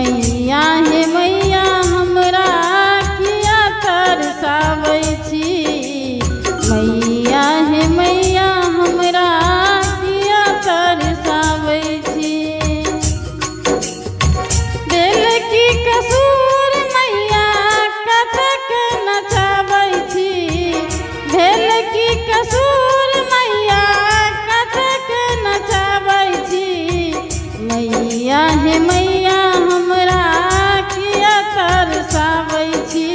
मैया हे मैया हमरा किया तरसाबै छी। मैया हे मैया हमरा किया तरसाबै छी। दिल की कसूर मैया कथक नचाबै छी। दिल की कसूर मैया कथक नचाबै छी। मैया हे मैया हमरा किया तरसाबै छी।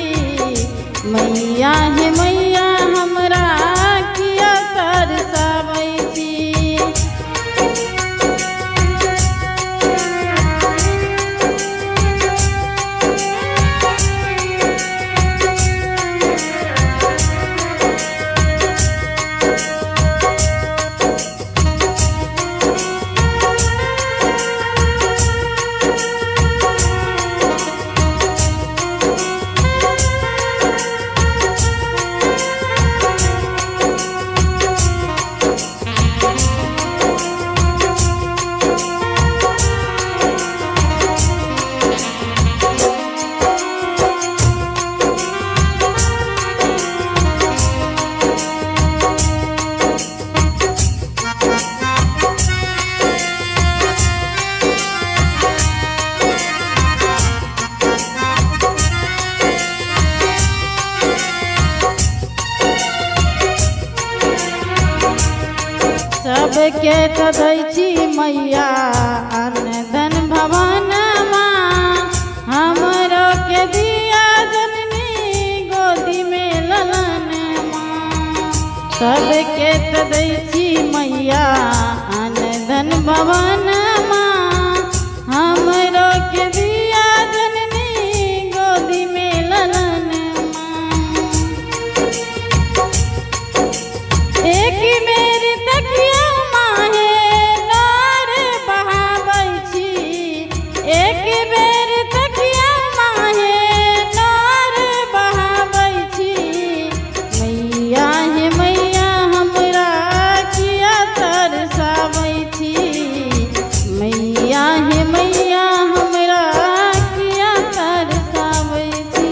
मैया हे मैया हमरा किया तरसाबै छी। सबके दै छी मैया अन्न धन भवनमा। हमरो के दिया जननी गोदी में ललनमा। सबके दै छी मैया अन्न धन भवनमा। हमरो के दिया जननी गोदी में ललनमा। एक बेर तकिया माहे नोर बहाबै छी। एक बेर तकिया माहे नोर बहाबै छी। मैया हे मैया हमरा किया तरसाबै छी। मैया हे मैया हमरा किया तरसाबै छी।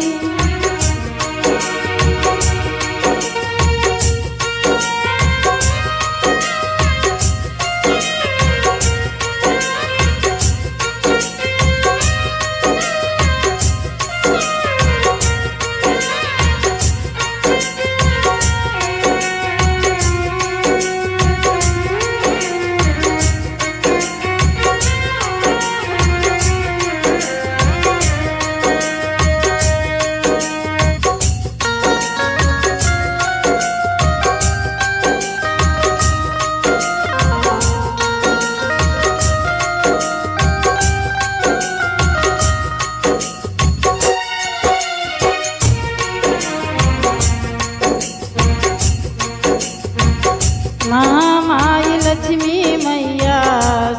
महामाई लक्ष्मी मैया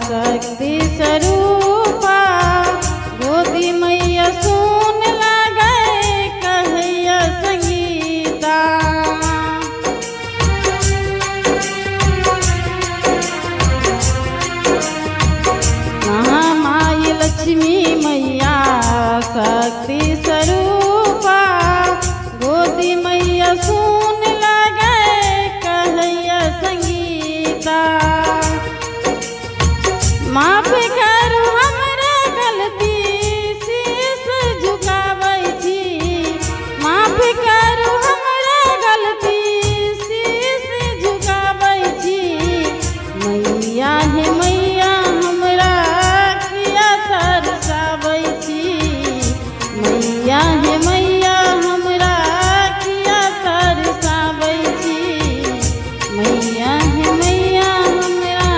शक्ति स्वरूपा। गोदी मैया सुन लागे कहैया संगीता। महामाई लक्ष्मी मैया शक्ति स्वरूपा। गोदी मैया सुन लागे कहैया संगीता। माफ करू हमरा गलती शीश झुकाबै छी। माफ करू हमरा गलती शीश झुकाबै छी। मैया हे मैया हमरा किया तरसाबै छी। मैया हे मैया हमरा किया तरसाबै छी। मैया हे मैया हमरा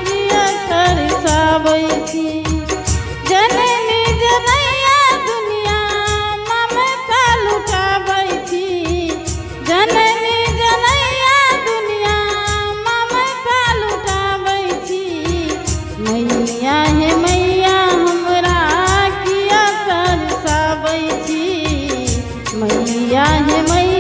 किया तरसाबै छी। जननी जनैया दुनिया ममता लुटाबै छी। जननी जनैया दुनिया ममता लुटाबै छी। मैया हे मैया हमरा किया तरसाबै छी। मैया हे मैया